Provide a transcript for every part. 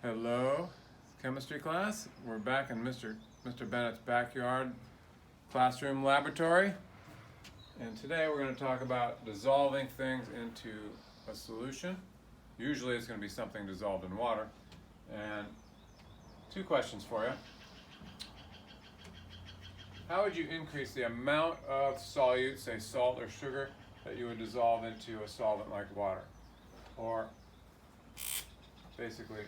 Hello, chemistry class. We're back in Mr. Bennett's backyard classroom laboratory. And today we're going to talk about dissolving things into a solution. Usually it's going to be something dissolved in water. And two questions for you. How would you increase the amount of solute, say salt or sugar, that you would dissolve into a solvent like water? Or basically,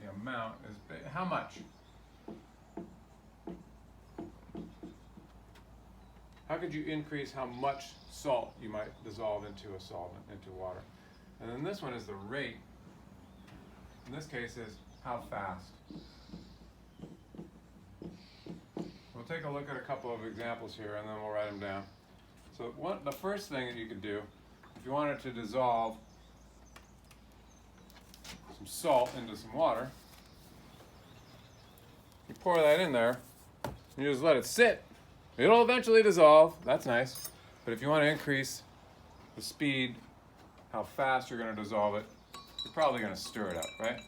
the amount is how much? How could you increase how much salt you might dissolve into a solvent, into water? And then this one is the rate. In this case is how fast. We'll take a look at a couple of examples here and then we'll write them down. So the first thing that you could do, if you wanted to dissolve some salt into some water, you pour that in there, and you just let it sit. It'll eventually dissolve, that's nice. But if you want to increase the speed, how fast you're going to dissolve it, you're probably going to stir it up, right?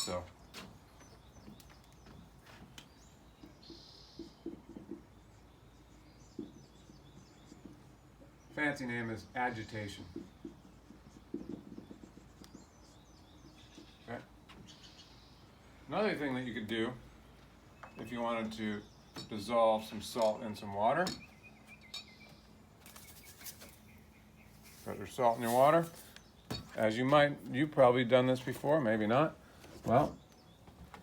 So, fancy name is agitation. Okay. Another thing that you could do if you wanted to dissolve some salt in some water. Got your salt in your water. As you've probably done this before, maybe not. Well,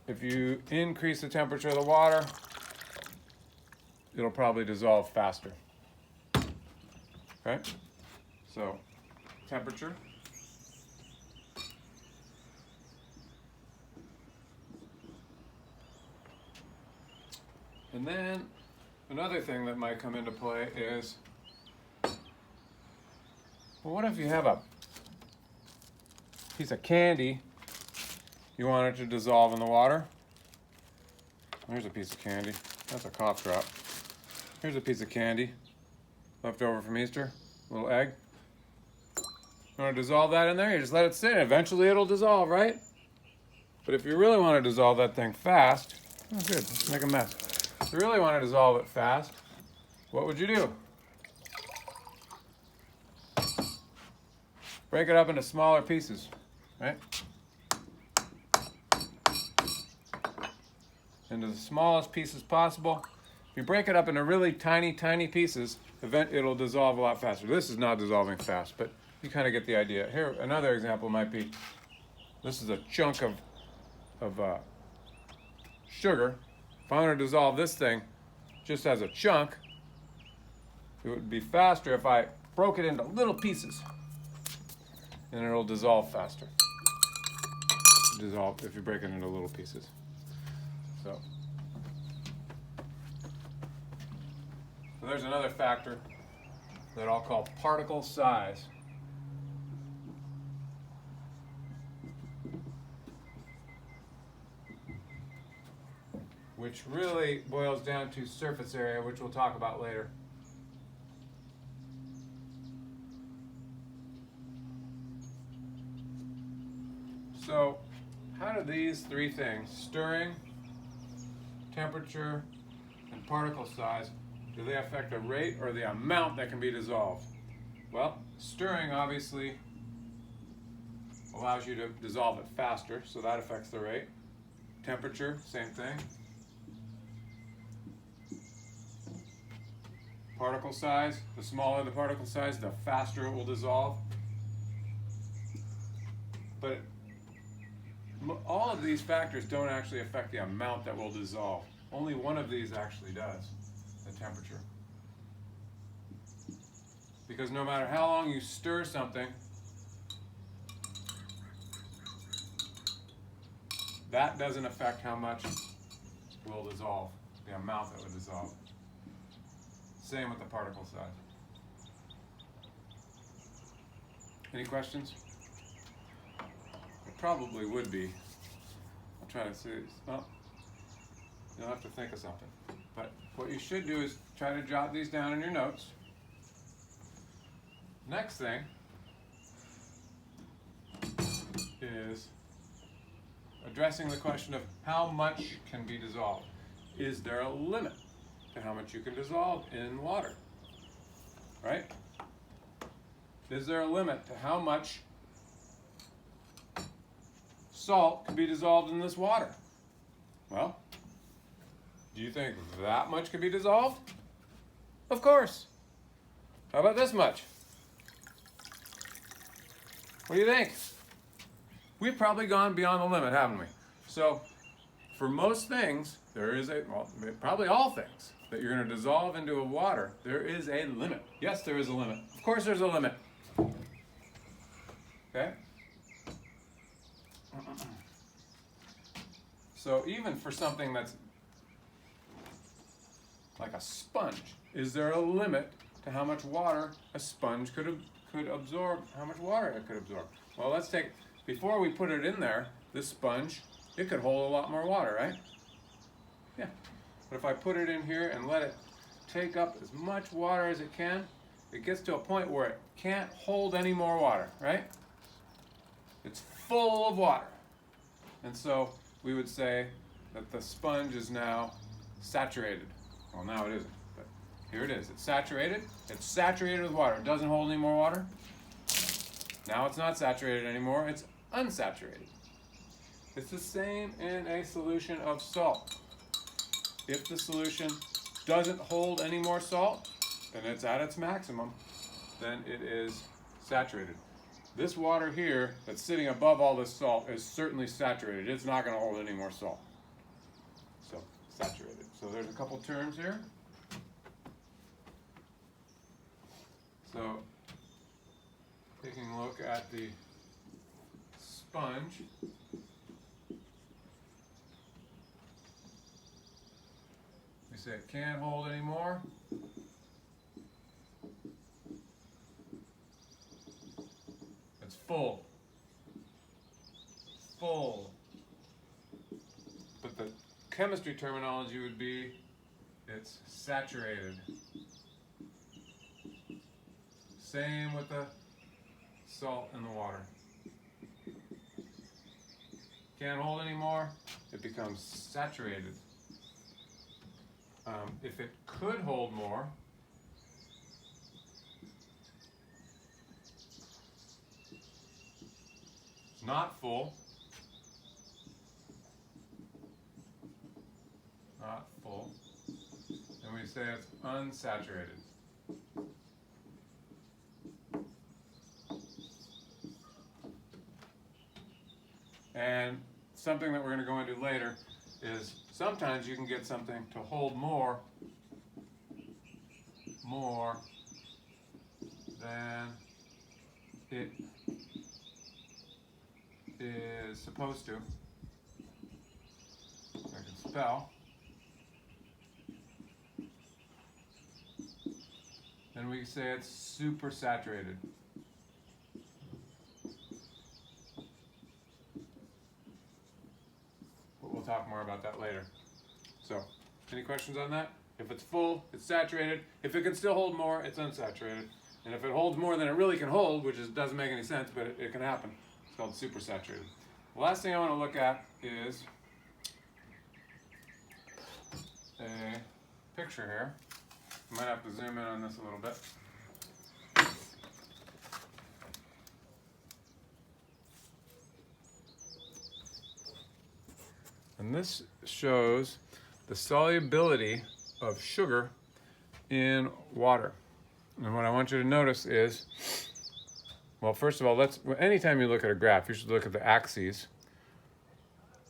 if you increase the temperature of the water, it'll probably dissolve faster. Okay? So, temperature. And then another thing that might come into play is, well, what if you have a piece of candy you want it to dissolve in the water? Here's a piece of candy. That's a cough drop. Here's a piece of candy left over from Easter, a little egg. You want to dissolve that in there? You just let it sit and eventually it'll dissolve, right? But if you really want to dissolve that thing fast, oh good, let's make a mess. If you really want to dissolve it fast, what would you do? Break it up into smaller pieces, right? Into the smallest pieces possible. If you break it up into really tiny, tiny pieces, it'll dissolve a lot faster. This is not dissolving fast, but you kind of get the idea. Here, another example might be, this is a chunk of sugar. If I want to dissolve this thing just as a chunk, it would be faster if I broke it into little pieces. And it'll dissolve faster. Dissolve if you break it into little pieces. So there's another factor that I'll call particle size. Which really boils down to surface area, which we'll talk about later. So, how do these three things, stirring, temperature, and particle size, do they affect the rate or the amount that can be dissolved? Well, stirring obviously allows you to dissolve it faster, so that affects the rate. Temperature, same thing. Particle size, the smaller the particle size, the faster it will dissolve. But all of these factors don't actually affect the amount that will dissolve. Only one of these actually does, the temperature. Because no matter how long you stir something, that doesn't affect how much will dissolve, the amount that will dissolve. Same with the particle size. Any questions? It probably would be. I'll try to see. Well, you'll have to think of something. But what you should do is try to jot these down in your notes. Next thing is addressing the question of how much can be dissolved. Is there a limit to how much you can dissolve in water? Right? Is there a limit to how much salt can be dissolved in this water? Well, do you think that much can be dissolved? Of course. How about this much? What do you think? We've probably gone beyond the limit, haven't we? So, for most things, there is well, probably all things that you're going to dissolve into a water, there is a limit. Yes, there is a limit. Of course there's a limit. Okay? So even for something that's like a sponge, is there a limit to how much water a sponge could absorb, how much water it could absorb? Well, let's take, before we put it in there, this sponge, it could hold a lot more water, right? Yeah. But if I put it in here and let it take up as much water as it can, it gets to a point where it can't hold any more water, right? It's full of water. And so we would say that the sponge is now saturated. Well, now it isn't, but here it is. It's saturated. It's saturated with water. It doesn't hold any more water. Now it's not saturated anymore. It's unsaturated. It's the same in a solution of salt. If the solution doesn't hold any more salt, then it's at its maximum, then it is saturated. This water here that's sitting above all this salt is certainly saturated. It's not going to hold any more salt. So, saturated. So there's a couple terms here. So, taking a look at the sponge. We say it can't hold any more. It's full. Full. But the chemistry terminology would be it's saturated. Same with the salt in the water. Can't hold any more, it becomes saturated. If it could hold more, it's not full. Not full. And we say it's unsaturated. And something that we're going to go into later is sometimes you can get something to hold more than it is supposed to. I can spell. Then we say it's super saturated. But we'll talk more about that later. So, any questions on that? If it's full, it's saturated. If it can still hold more, it's unsaturated. And if it holds more than it really can hold, which doesn't make any sense, but it can happen, it's called supersaturated. The last thing I want to look at is a picture here. I might have to zoom in on this a little bit. And this shows the solubility of sugar in water. And what I want you to notice is, well, first of all, anytime you look at a graph, you should look at the axes.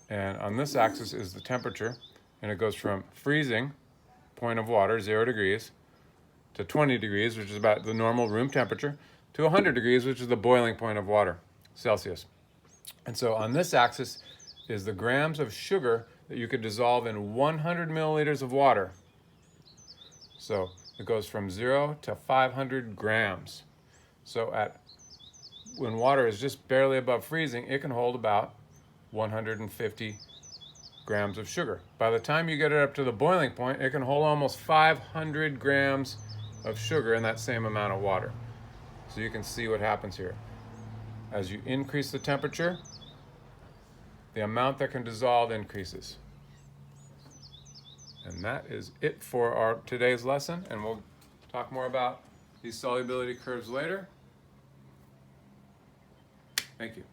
And on this axis is the temperature, and it goes from freezing point of water, 0 degrees, to 20 degrees, which is about the normal room temperature, to 100 degrees, which is the boiling point of water, Celsius. And so on this axis is the grams of sugar that you could dissolve in 100 milliliters of water. So it goes from 0 to 500 grams. So when water is just barely above freezing, it can hold about 150 grams of sugar. By the time you get it up to the boiling point, it can hold almost 500 grams of sugar in that same amount of water. So you can see what happens here. As you increase the temperature, the amount that can dissolve increases. And that is it for our today's lesson, and we'll talk more about these solubility curves later. Thank you.